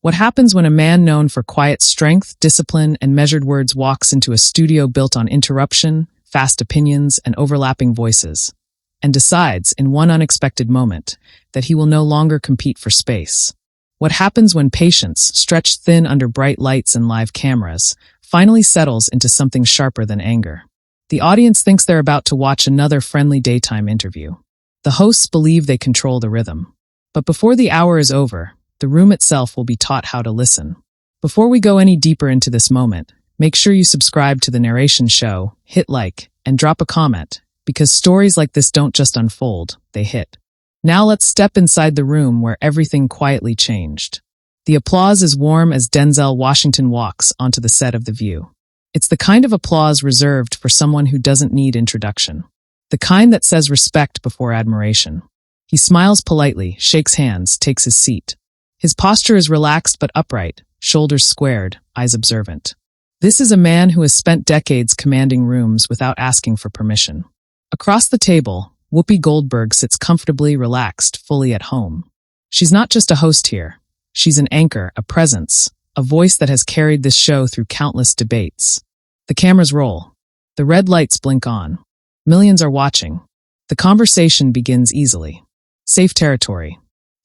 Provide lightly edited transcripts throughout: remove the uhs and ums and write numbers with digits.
What happens when a man known for quiet strength, discipline, and measured words walks into a studio built on interruption, fast opinions, and overlapping voices, and decides, in one unexpected moment, that he will no longer compete for space? What happens when patience, stretched thin under bright lights and live cameras, finally settles into something sharper than anger? The audience thinks they're about to watch another friendly daytime interview. The hosts believe they control the rhythm. But before the hour is over, the room itself will be taught how to listen. Before we go any deeper into this moment, make sure you subscribe to the Narration show, hit like, and drop a comment, because stories like this don't just unfold, they hit. Now let's step inside the room where everything quietly changed. The applause is warm as Denzel Washington walks onto the set of The View. It's the kind of applause reserved for someone who doesn't need introduction. The kind that says respect before admiration. He smiles politely, shakes hands, takes his seat. His posture is relaxed but upright, shoulders squared, eyes observant. This is a man who has spent decades commanding rooms without asking for permission. Across the table, Whoopi Goldberg sits comfortably relaxed, fully at home. She's not just a host here. She's an anchor, a presence, a voice that has carried this show through countless debates. The cameras roll. The red lights blink on. Millions are watching. The conversation begins easily. Safe territory.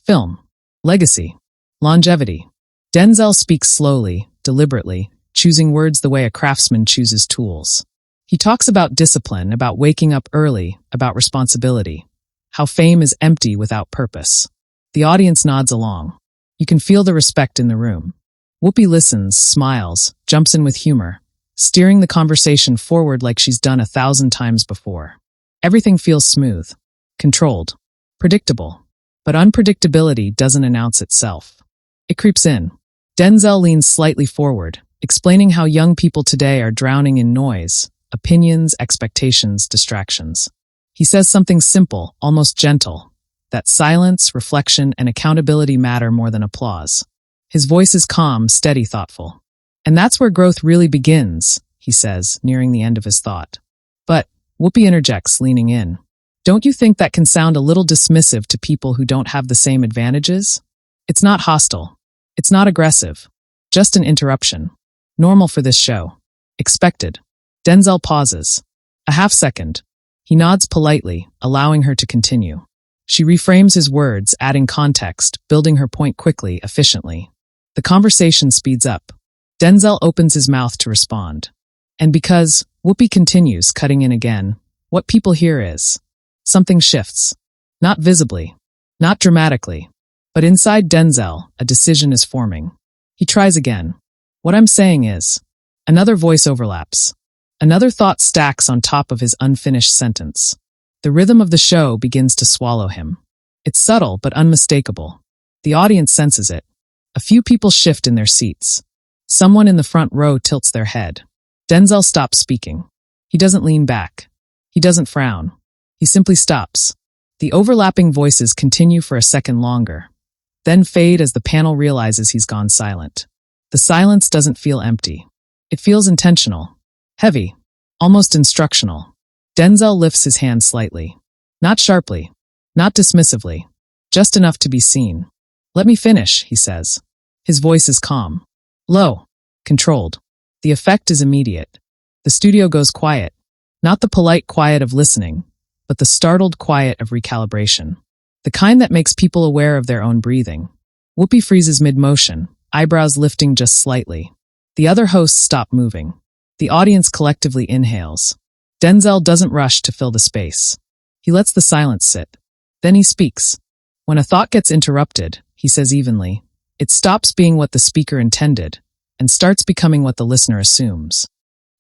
Film. Legacy. Longevity. Denzel speaks slowly, deliberately, choosing words the way a craftsman chooses tools. He talks about discipline, about waking up early, about responsibility, how fame is empty without purpose. The audience nods along. You can feel the respect in the room. Whoopi listens, smiles, jumps in with humor, steering the conversation forward like she's done 1,000 times before. Everything feels smooth, controlled, predictable. But unpredictability doesn't announce itself. It creeps in. Denzel leans slightly forward, explaining how young people today are drowning in noise, opinions, expectations, distractions. He says something simple, almost gentle, that silence, reflection, and accountability matter more than applause. His voice is calm, steady, thoughtful. And that's where growth really begins, he says, nearing the end of his thought. But, Whoopi interjects, leaning in. Don't you think that can sound a little dismissive to people who don't have the same advantages? It's not hostile. It's not aggressive. Just an interruption. Normal for this show. Expected. Denzel pauses. A half second. He nods politely, allowing her to continue. She reframes his words, adding context, building her point quickly, efficiently. The conversation speeds up. Denzel opens his mouth to respond. And because Whoopi continues, cutting in again, what people hear is something shifts. Not visibly, not dramatically, but inside Denzel, a decision is forming. He tries again. What I'm saying is, another voice overlaps. Another thought stacks on top of his unfinished sentence. The rhythm of the show begins to swallow him. It's subtle but unmistakable. The audience senses it. A few people shift in their seats. Someone in the front row tilts their head. Denzel stops speaking. He doesn't lean back. He doesn't frown. He simply stops. The overlapping voices continue for a second longer, then fade as the panel realizes he's gone silent. The silence doesn't feel empty. It feels intentional, heavy, almost instructional. Denzel lifts his hand slightly. Not sharply, not dismissively, just enough to be seen. Let me finish, he says. His voice is calm, low, controlled. The effect is immediate. The studio goes quiet, not the polite quiet of listening, but the startled quiet of recalibration. The kind that makes people aware of their own breathing. Whoopi freezes mid-motion, eyebrows lifting just slightly. The other hosts stop moving. The audience collectively inhales. Denzel doesn't rush to fill the space. He lets the silence sit. Then he speaks. When a thought gets interrupted, he says evenly, it stops being what the speaker intended and starts becoming what the listener assumes.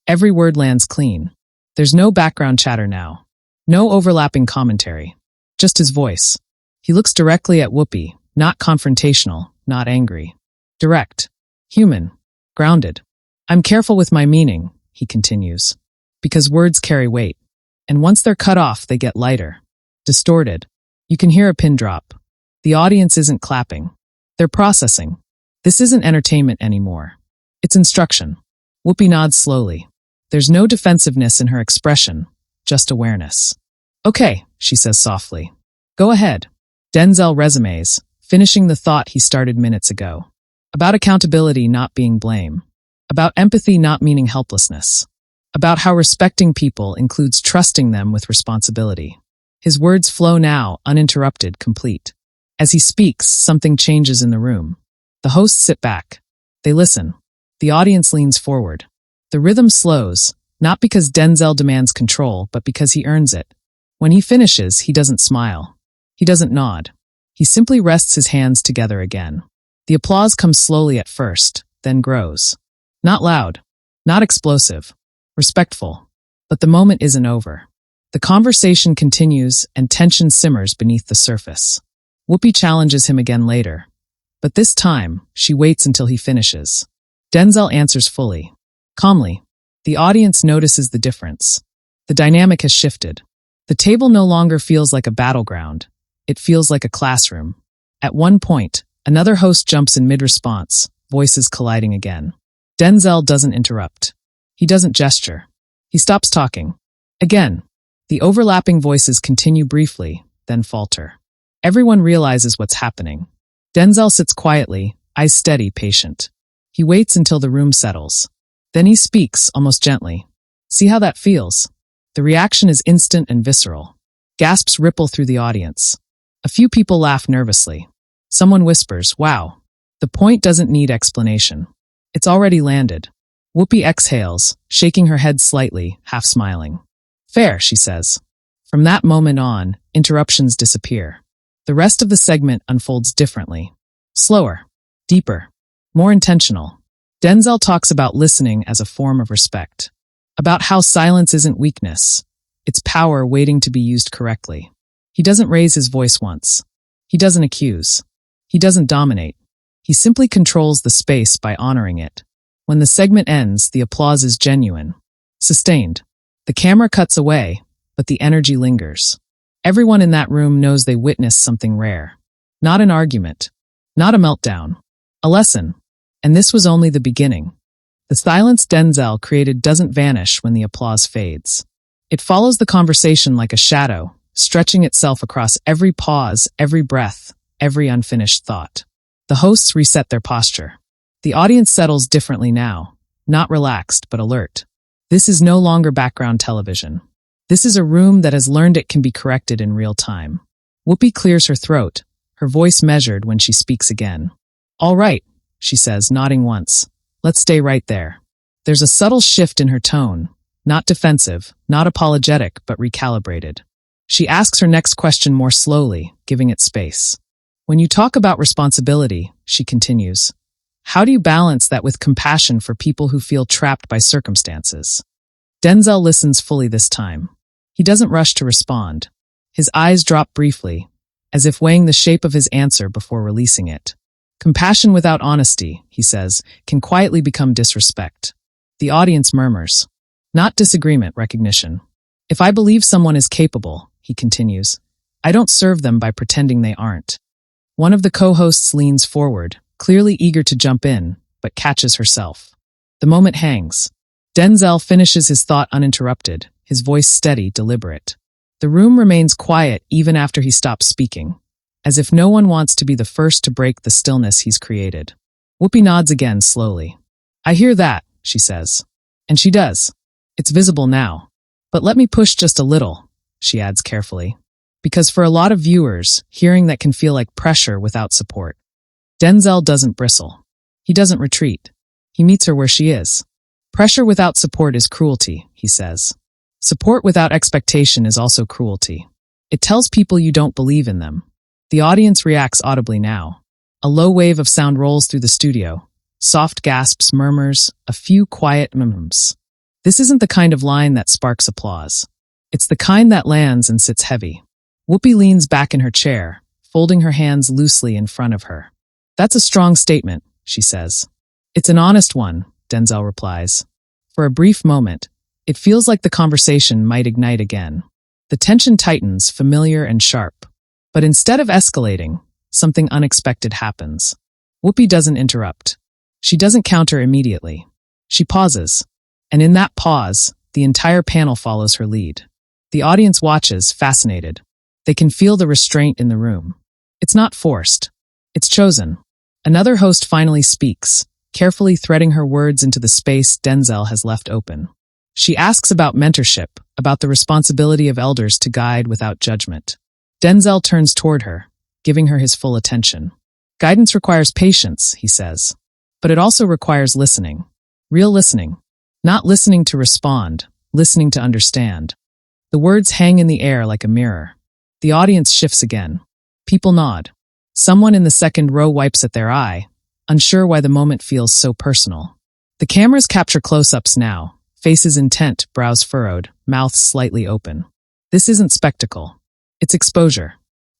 Every word lands clean. There's no background chatter now. No overlapping commentary. Just his voice. He looks directly at Whoopi, not confrontational, not angry. Direct. Human. Grounded. I'm careful with my meaning, he continues, because words carry weight. And once they're cut off, they get lighter. Distorted. You can hear a pin drop. The audience isn't clapping. They're processing. This isn't entertainment anymore. It's instruction. Whoopi nods slowly. There's no defensiveness in her expression, just awareness. Okay, she says softly. Go ahead. Denzel resumes, finishing the thought he started minutes ago. About accountability not being blame. About empathy not meaning helplessness. About how respecting people includes trusting them with responsibility. His words flow now, uninterrupted, complete. As he speaks, something changes in the room. The hosts sit back. They listen. The audience leans forward. The rhythm slows, not because Denzel demands control, but because he earns it. When he finishes, he doesn't smile. He doesn't nod. He simply rests his hands together again. The applause comes slowly at first, then grows. Not loud, not explosive, respectful. But the moment isn't over. The conversation continues and tension simmers beneath the surface. Whoopi challenges him again later. But this time, she waits until he finishes. Denzel answers fully. Calmly. The audience notices the difference. The dynamic has shifted. The table no longer feels like a battleground. It feels like a classroom. At one point, another host jumps in mid-response, voices colliding again. Denzel doesn't interrupt. He doesn't gesture. He stops talking. Again, the overlapping voices continue briefly, then falter. Everyone realizes what's happening. Denzel sits quietly, eyes steady, patient. He waits until the room settles. Then he speaks, almost gently. See how that feels? The reaction is instant and visceral. Gasps ripple through the audience. A few people laugh nervously. Someone whispers, "Wow." The point doesn't need explanation. It's already landed. Whoopi exhales, shaking her head slightly, half smiling. "Fair," she says. From that moment on, interruptions disappear. The rest of the segment unfolds differently. Slower, deeper, more intentional. Denzel talks about listening as a form of respect. About how silence isn't weakness. It's power waiting to be used correctly. He doesn't raise his voice once. He doesn't accuse. He doesn't dominate. He simply controls the space by honoring it. When the segment ends, the applause is genuine. Sustained. The camera cuts away, but the energy lingers. Everyone in that room knows they witnessed something rare. Not an argument. Not a meltdown. A lesson. And this was only the beginning. The silence Denzel created doesn't vanish when the applause fades. It follows the conversation like a shadow, stretching itself across every pause, every breath, every unfinished thought. The hosts reset their posture. The audience settles differently now, not relaxed but alert. This is no longer background television. This is a room that has learned it can be corrected in real time. Whoopi clears her throat, her voice measured when she speaks again. "All right," she says, nodding once. "Let's stay right there." There's a subtle shift in her tone, not defensive, not apologetic, but recalibrated. She asks her next question more slowly, giving it space. "When you talk about responsibility," she continues, "how do you balance that with compassion for people who feel trapped by circumstances?" Denzel listens fully this time. He doesn't rush to respond. His eyes drop briefly, as if weighing the shape of his answer before releasing it. "Compassion without honesty," he says, "can quietly become disrespect." The audience murmurs. Not disagreement, recognition. "If I believe someone is capable," he continues, "I don't serve them by pretending they aren't." One of the co-hosts leans forward, clearly eager to jump in, but catches herself. The moment hangs. Denzel finishes his thought uninterrupted, his voice steady, deliberate. The room remains quiet even after he stops speaking, as if no one wants to be the first to break the stillness he's created. Whoopi nods again slowly. "I hear that," she says. And she does. It's visible now. "But let me push just a little," she adds carefully. Because for a lot of viewers, hearing that can feel like pressure without support. Denzel doesn't bristle. He doesn't retreat. He meets her where she is. "Pressure without support is cruelty," he says. "Support without expectation is also cruelty. It tells people you don't believe in them." The audience reacts audibly now. A low wave of sound rolls through the studio. Soft gasps, murmurs, a few quiet mms. This isn't the kind of line that sparks applause. It's the kind that lands and sits heavy. Whoopi leans back in her chair, folding her hands loosely in front of her. "That's a strong statement," she says. "It's an honest one," Denzel replies. For a brief moment, it feels like the conversation might ignite again. The tension tightens, familiar and sharp. But instead of escalating, something unexpected happens. Whoopi doesn't interrupt. She doesn't counter immediately. She pauses. And in that pause, the entire panel follows her lead. The audience watches, fascinated. They can feel the restraint in the room. It's not forced. It's chosen. Another host finally speaks, carefully threading her words into the space Denzel has left open. She asks about mentorship, about the responsibility of elders to guide without judgment. Denzel turns toward her, giving her his full attention. Guidance requires patience, he says. But it also requires listening. Real listening. Not listening to respond, listening to understand. The words hang in the air like a mirror. The audience shifts again. People nod. Someone in the second row wipes at their eye, unsure why the moment feels so personal. The cameras capture close-ups now, faces intent, brows furrowed, mouths slightly open. This isn't spectacle. It's exposure.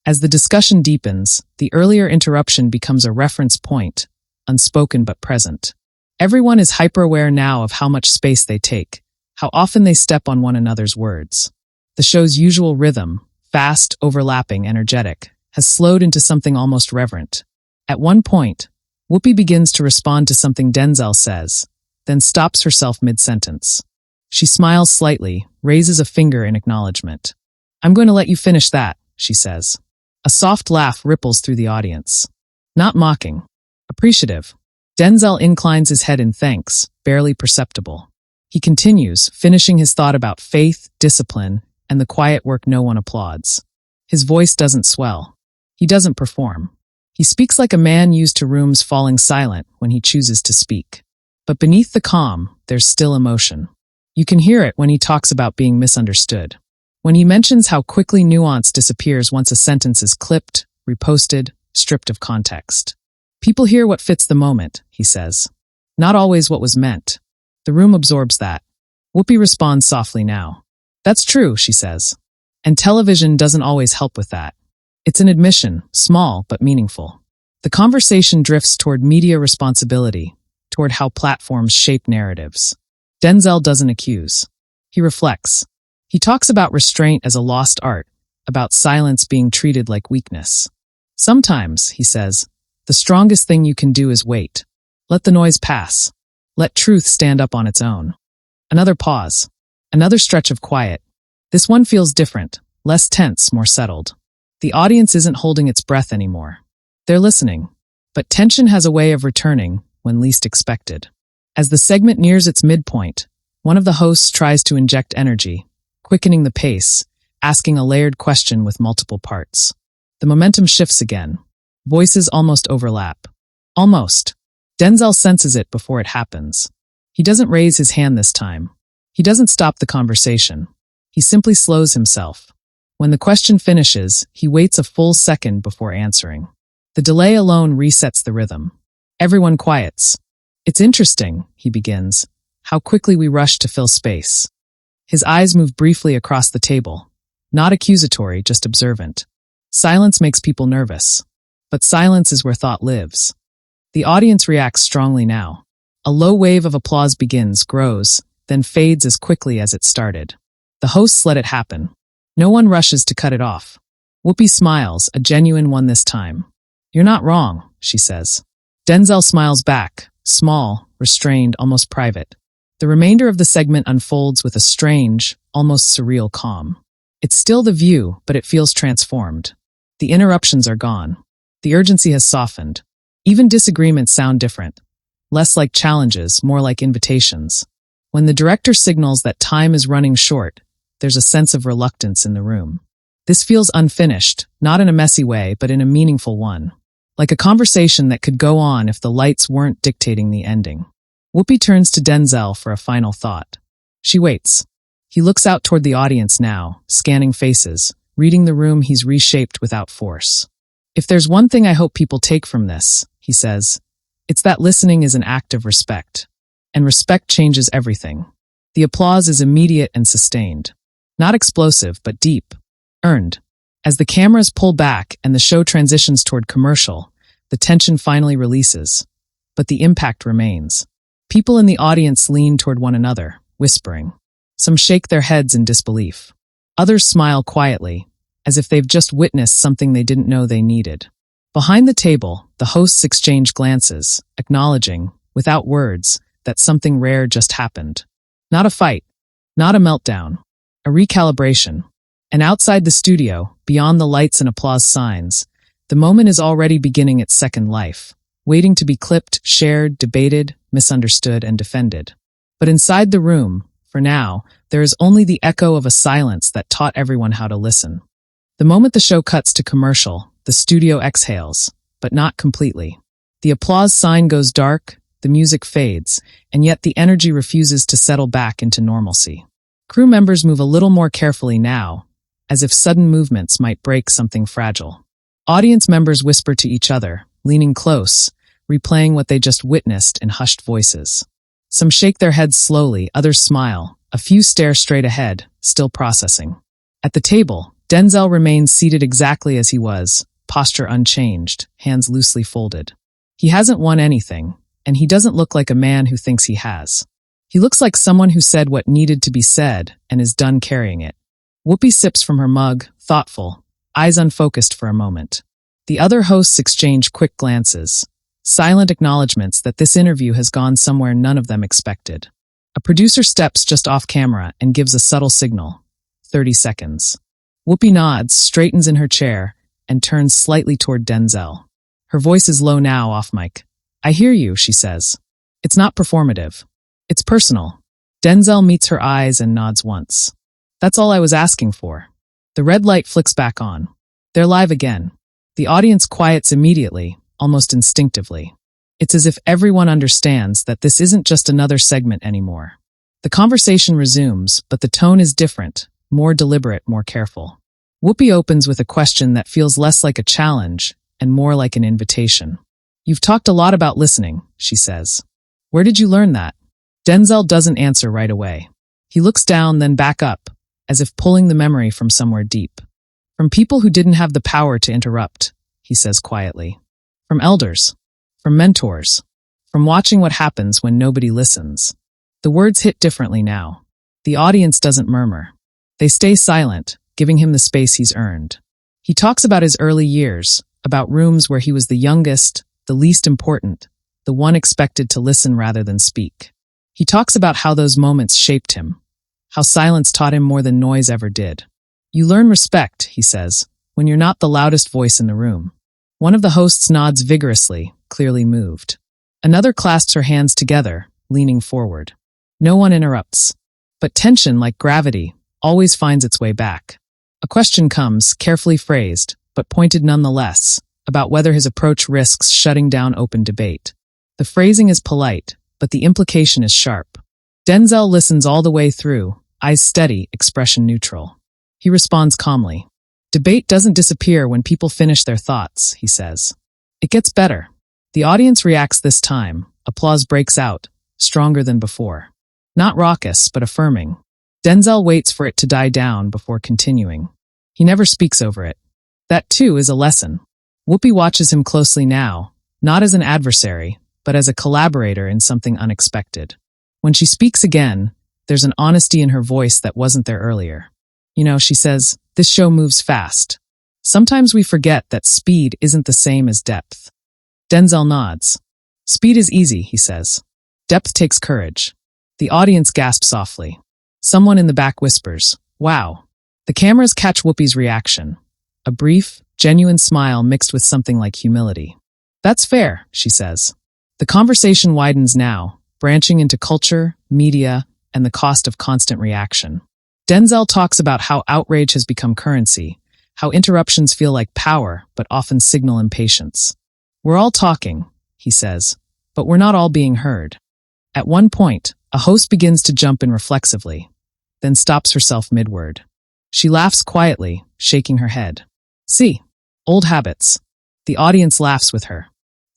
As the discussion deepens, the earlier interruption becomes a reference point, unspoken but present. Everyone is hyper-aware now of how much space they take, how often they step on one another's words. The show's usual rhythm, fast, overlapping, energetic, has slowed into something almost reverent. At one point, Whoopi begins to respond to something Denzel says, then stops herself mid-sentence. She smiles slightly, raises a finger in acknowledgement. "I'm going to let you finish that," she says. A soft laugh ripples through the audience. Not mocking. Appreciative. Denzel inclines his head in thanks, barely perceptible. He continues, finishing his thought about faith, discipline, and the quiet work no one applauds. His voice doesn't swell. He doesn't perform. He speaks like a man used to rooms falling silent when he chooses to speak. But beneath the calm, there's still emotion. You can hear it when he talks about being misunderstood. When he mentions how quickly nuance disappears once a sentence is clipped, reposted, stripped of context. People hear what fits the moment, he says. Not always what was meant. The room absorbs that. Whoopi responds softly now. That's true, she says. And television doesn't always help with that. It's an admission, small but meaningful. The conversation drifts toward media responsibility, toward how platforms shape narratives. Denzel doesn't accuse. He reflects. He talks about restraint as a lost art, about silence being treated like weakness. Sometimes, he says, the strongest thing you can do is wait. Let the noise pass. Let truth stand up on its own. Another pause. Another stretch of quiet. This one feels different, less tense, more settled. The audience isn't holding its breath anymore. They're listening. But tension has a way of returning when least expected. As the segment nears its midpoint, one of the hosts tries to inject energy, quickening the pace, asking a layered question with multiple parts. The momentum shifts again. Voices almost overlap. Almost. Denzel senses it before it happens. He doesn't raise his hand this time. He doesn't stop the conversation. He simply slows himself. When the question finishes, he waits a full second before answering. The delay alone resets the rhythm. Everyone quiets. It's interesting, he begins, how quickly we rush to fill space. His eyes move briefly across the table. Not accusatory, just observant. Silence makes people nervous. But silence is where thought lives. The audience reacts strongly now. A low wave of applause begins, grows, then fades as quickly as it started. The hosts let it happen. No one rushes to cut it off. Whoopi smiles, a genuine one this time. You're not wrong, she says. Denzel smiles back, small, restrained, almost private. The remainder of the segment unfolds with a strange, almost surreal calm. It's still The View, but it feels transformed. The interruptions are gone. The urgency has softened. Even disagreements sound different. Less like challenges, more like invitations. When the director signals that time is running short, there's a sense of reluctance in the room. This feels unfinished, not in a messy way, but in a meaningful one. Like a conversation that could go on if the lights weren't dictating the ending. Whoopi turns to Denzel for a final thought. She waits. He looks out toward the audience now, scanning faces, reading the room he's reshaped without force. If there's one thing I hope people take from this, he says, it's that listening is an act of respect. And respect changes everything. The applause is immediate and sustained. Not explosive, but deep. Earned. As the cameras pull back and the show transitions toward commercial, the tension finally releases. But the impact remains. People in the audience lean toward one another, whispering. Some shake their heads in disbelief. Others smile quietly, as if they've just witnessed something they didn't know they needed. Behind the table, the hosts exchange glances, acknowledging, without words, that something rare just happened. Not a fight, not a meltdown, a recalibration. And outside the studio, beyond the lights and applause signs, the moment is already beginning its second life. waiting to be clipped, shared, debated, misunderstood, and defended. But inside the room, for now, there is only the echo of a silence that taught everyone how to listen. The moment the show cuts to commercial, the studio exhales, but not completely. The applause sign goes dark, the music fades, and yet the energy refuses to settle back into normalcy. Crew members move a little more carefully now, as if sudden movements might break something fragile. Audience members whisper to each other, leaning close, replaying what they just witnessed in hushed voices. Some shake their heads slowly, others smile, a few stare straight ahead, still processing. At the table, Denzel remains seated exactly as he was, posture unchanged, hands loosely folded. He hasn't won anything, and he doesn't look like a man who thinks he has. He looks like someone who said what needed to be said and is done carrying it. Whoopi sips from her mug, thoughtful, eyes unfocused for a moment. The other hosts exchange quick glances, silent acknowledgments that this interview has gone somewhere none of them expected. A producer steps just off camera and gives a subtle signal. 30 seconds. Whoopi nods, straightens in her chair, and turns slightly toward Denzel. Her voice is low now, off mic. "I hear you," she says. "It's not performative. It's personal." Denzel meets her eyes and nods once. "That's all I was asking for." The red light flicks back on. They're live again. The audience quiets immediately, almost instinctively. It's as if everyone understands that this isn't just another segment anymore. The conversation resumes, but the tone is different, more deliberate, more careful. Whoopi opens with a question that feels less like a challenge and more like an invitation. "You've talked a lot about listening," she says. "Where did you learn that?" Denzel doesn't answer right away. He looks down, then back up, as if pulling the memory from somewhere deep. "From people who didn't have the power to interrupt," he says quietly. "From elders. From mentors. From watching what happens when nobody listens." The words hit differently now. The audience doesn't murmur. They stay silent, giving him the space he's earned. He talks about his early years, about rooms where he was the youngest, the least important, the one expected to listen rather than speak. He talks about how those moments shaped him, how silence taught him more than noise ever did. "You learn respect," he says, "when you're not the loudest voice in the room." One of the hosts nods vigorously, clearly moved. Another clasps her hands together, leaning forward. No one interrupts. But tension, like gravity, always finds its way back. A question comes, carefully phrased, but pointed nonetheless, about whether his approach risks shutting down open debate. The phrasing is polite, but the implication is sharp. Denzel listens all the way through, eyes steady, expression neutral. He responds calmly. "Debate doesn't disappear when people finish their thoughts," he says. "It gets better." The audience reacts this time. Applause breaks out, stronger than before. Not raucous, but affirming. Denzel waits for it to die down before continuing. He never speaks over it. That, too, is a lesson. Whoopi watches him closely now, not as an adversary, but as a collaborator in something unexpected. When she speaks again, there's an honesty in her voice that wasn't there earlier. "You know," she says, "this show moves fast. Sometimes we forget that speed isn't the same as depth." Denzel nods. "Speed is easy," he says. "Depth takes courage." The audience gasps softly. Someone in the back whispers, "Wow." The cameras catch Whoopi's reaction. A brief, genuine smile mixed with something like humility. "That's fair," she says. The conversation widens now, branching into culture, media, and the cost of constant reaction. Denzel talks about how outrage has become currency, how interruptions feel like power but often signal impatience. "We're all talking," he says, "but we're not all being heard." At one point, a host begins to jump in reflexively, then stops herself mid-word. She laughs quietly, shaking her head. "See, old habits." The audience laughs with her.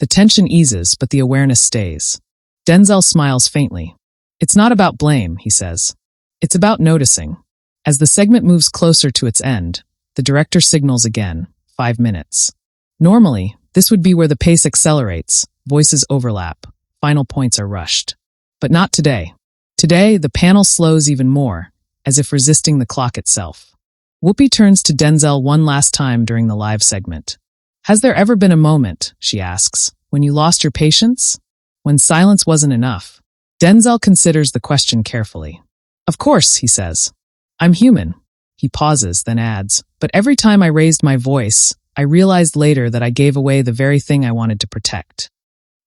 The tension eases, but the awareness stays. Denzel smiles faintly. "It's not about blame," he says. "It's about noticing." As the segment moves closer to its end, the director signals again, 5 minutes. Normally, this would be where the pace accelerates, voices overlap, final points are rushed. But not today. Today, the panel slows even more, as if resisting the clock itself. Whoopi turns to Denzel one last time during the live segment. "Has there ever been a moment," she asks, "when you lost your patience? When silence wasn't enough?" Denzel considers the question carefully. "Of course," he says. "I'm human." He pauses, then adds, "But every time I raised my voice, I realized later that I gave away the very thing I wanted to protect."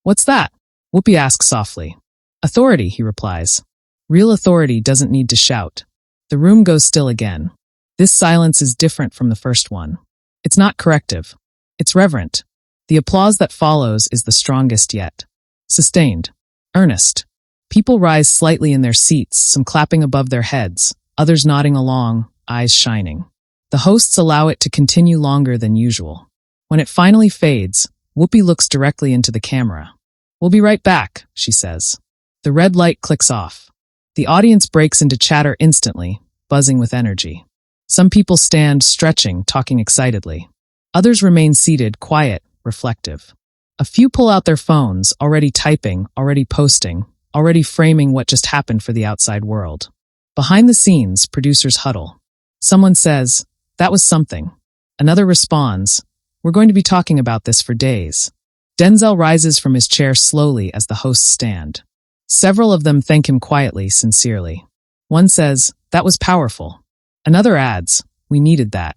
What's that? Whoopi asks softly. Authority, he replies. Real authority doesn't need to shout. The room goes still again. This silence is different from the first one. It's not corrective. It's reverent. The applause that follows is the strongest yet. Sustained. Earnest. People rise slightly in their seats, some clapping above their heads, others nodding along, eyes shining. The hosts allow it to continue longer than usual. When it finally fades, Whoopi looks directly into the camera. We'll be right back, she says. The red light clicks off. The audience breaks into chatter instantly, buzzing with energy. Some people stand, stretching, talking excitedly. Others remain seated, quiet, reflective. A few pull out their phones, already typing, already posting, already framing what just happened for the outside world. Behind the scenes, producers huddle. Someone says, "That was something." Another responds, "We're going to be talking about this for days." Denzel rises from his chair slowly as the hosts stand. Several of them thank him quietly, sincerely. One says, "That was powerful." Another adds, "We needed that."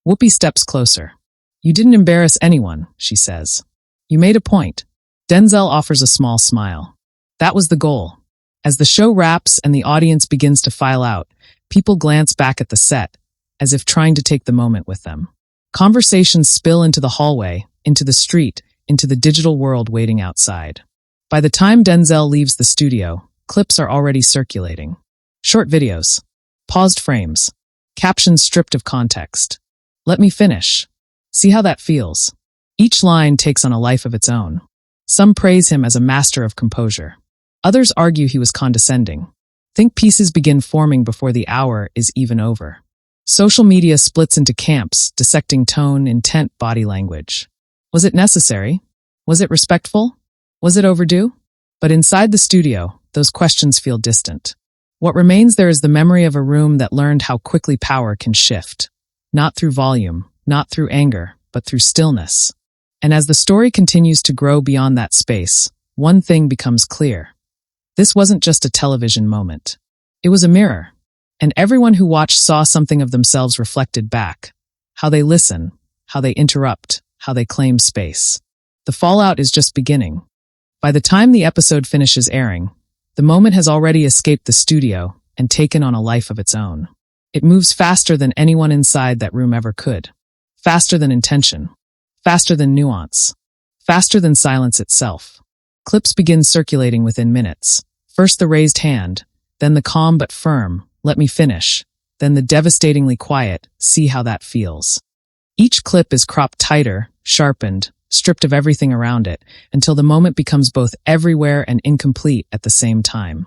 Whoopi steps closer. "You didn't embarrass anyone," she says. "You made a point." Denzel offers a small smile. That was the goal. As the show wraps and the audience begins to file out, people glance back at the set, as if trying to take the moment with them. Conversations spill into the hallway, into the street, into the digital world waiting outside. By the time Denzel leaves the studio, clips are already circulating. Short videos. Paused frames. Captions stripped of context. "Let me finish. See how that feels." Each line takes on a life of its own. Some praise him as a master of composure. Others argue he was condescending. Think pieces begin forming before the hour is even over. Social media splits into camps, dissecting tone, intent, body language. Was it necessary? Was it respectful? Was it overdue? But inside the studio, those questions feel distant. What remains there is the memory of a room that learned how quickly power can shift. Not through volume, not through anger, but through stillness. And as the story continues to grow beyond that space, one thing becomes clear. This wasn't just a television moment. It was a mirror. And everyone who watched saw something of themselves reflected back. How they listen, how they interrupt, how they claim space. The fallout is just beginning. By the time the episode finishes airing, the moment has already escaped the studio and taken on a life of its own. It moves faster than anyone inside that room ever could. Faster than intention. Faster than nuance. Faster than silence itself. Clips begin circulating within minutes. First the raised hand, then the calm but firm, "Let me finish," then the devastatingly quiet, "See how that feels." Each clip is cropped tighter, sharpened, stripped of everything around it, until the moment becomes both everywhere and incomplete at the same time.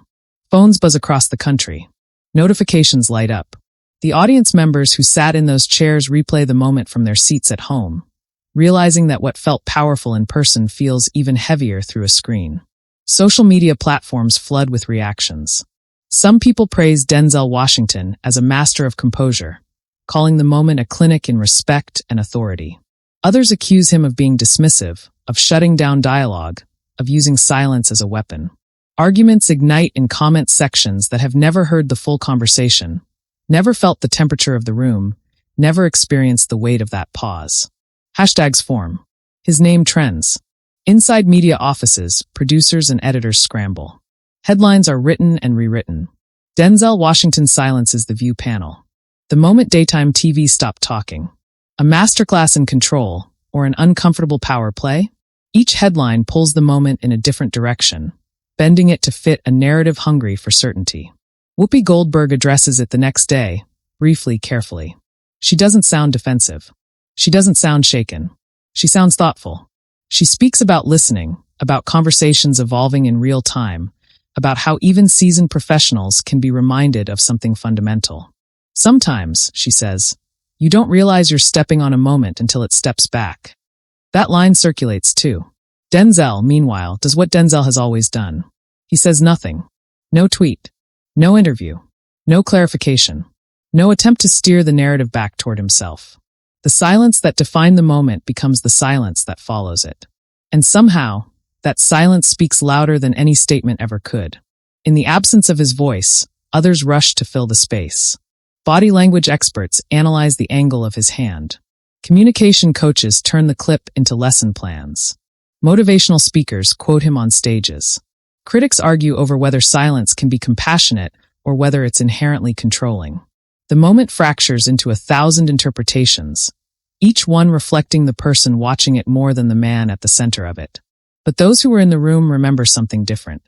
Phones buzz across the country. Notifications light up. The audience members who sat in those chairs replay the moment from their seats at home, realizing that what felt powerful in person feels even heavier through a screen. Social media platforms flood with reactions. Some people praise Denzel Washington as a master of composure, calling the moment a clinic in respect and authority. Others accuse him of being dismissive, of shutting down dialogue, of using silence as a weapon. Arguments ignite in comment sections that have never heard the full conversation, never felt the temperature of the room, never experienced the weight of that pause. Hashtags form. His name trends. Inside media offices, producers and editors scramble. Headlines are written and rewritten. Denzel Washington's silence is the view panel. The moment daytime TV stopped talking. A masterclass in control, or an uncomfortable power play? Each headline pulls the moment in a different direction, bending it to fit a narrative hungry for certainty. Whoopi Goldberg addresses it the next day, briefly, carefully. She doesn't sound defensive. She doesn't sound shaken. She sounds thoughtful. She speaks about listening, about conversations evolving in real time, about how even seasoned professionals can be reminded of something fundamental. Sometimes, she says, you don't realize you're stepping on a moment until it steps back. That line circulates too. Denzel, meanwhile, does what Denzel has always done. He says nothing. No tweet. No interview. No clarification. No attempt to steer the narrative back toward himself. The silence that defined the moment becomes the silence that follows it. And somehow, that silence speaks louder than any statement ever could. In the absence of his voice, others rush to fill the space. Body language experts analyze the angle of his hand. Communication coaches turn the clip into lesson plans. Motivational speakers quote him on stages. Critics argue over whether silence can be compassionate or whether it's inherently controlling. The moment fractures into 1,000 interpretations, each one reflecting the person watching it more than the man at the center of it. But those who were in the room remember something different.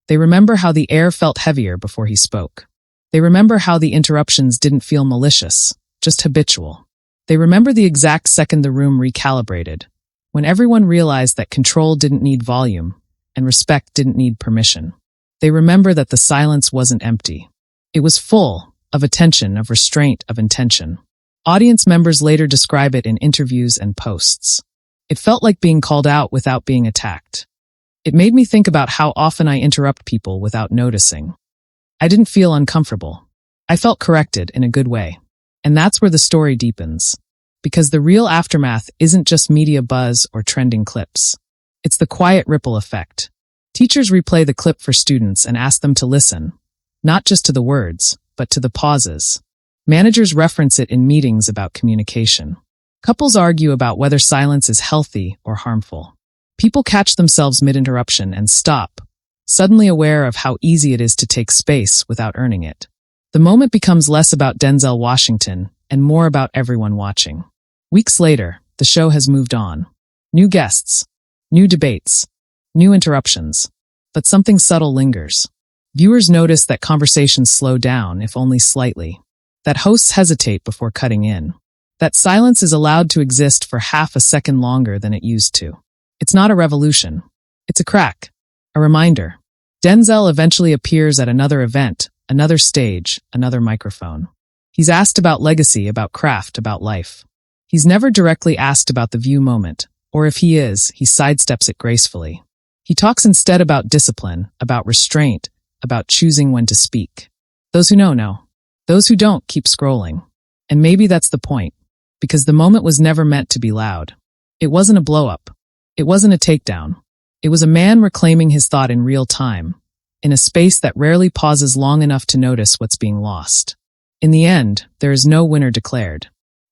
They remember how the air felt heavier before he spoke. They remember how the interruptions didn't feel malicious, just habitual. They remember the exact second the room recalibrated, when everyone realized that control didn't need volume and respect didn't need permission. They remember that the silence wasn't empty. It was full of attention, of restraint, of intention. Audience members later describe it in interviews and posts. It felt like being called out without being attacked. It made me think about how often I interrupt people without noticing. I didn't feel uncomfortable. I felt corrected in a good way. And that's where the story deepens. Because the real aftermath isn't just media buzz or trending clips. It's the quiet ripple effect. Teachers replay the clip for students and ask them to listen, not just to the words, but to the pauses. Managers reference it in meetings about communication. Couples argue about whether silence is healthy or harmful. People catch themselves mid-interruption and stop, suddenly aware of how easy it is to take space without earning it. The moment becomes less about Denzel Washington and more about everyone watching. Weeks later, the show has moved on. New guests, new debates, new interruptions. But something subtle lingers. Viewers notice that conversations slow down, if only slightly. That hosts hesitate before cutting in. That silence is allowed to exist for half a second longer than it used to. It's not a revolution. It's a crack. A reminder. Denzel eventually appears at another event, another stage, another microphone. He's asked about legacy, about craft, about life. He's never directly asked about the view moment, or if he is, he sidesteps it gracefully. He talks instead about discipline, about restraint, about choosing when to speak. Those who know. Those who don't keep scrolling. And maybe that's the point, because the moment was never meant to be loud. It wasn't a blow-up. It wasn't a takedown. It was a man reclaiming his thought in real time, in a space that rarely pauses long enough to notice what's being lost. In the end, there is no winner declared.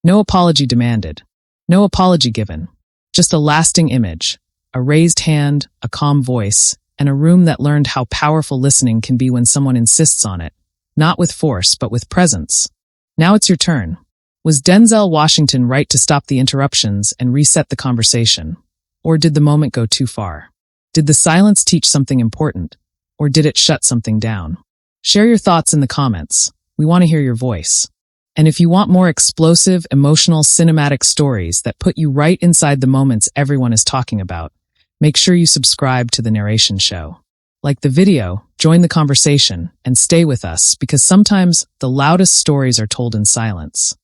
No apology demanded. No apology given. Just a lasting image, a raised hand, a calm voice, and a room that learned how powerful listening can be when someone insists on it, not with force, but with presence. Now it's your turn. Was Denzel Washington right to stop the interruptions and reset the conversation? Or did the moment go too far? Did the silence teach something important? Or did it shut something down? Share your thoughts in the comments. We want to hear your voice. And if you want more explosive, emotional, cinematic stories that put you right inside the moments everyone is talking about, make sure you subscribe to the Narration Show. Like the video, join the conversation, and stay with us because sometimes the loudest stories are told in silence.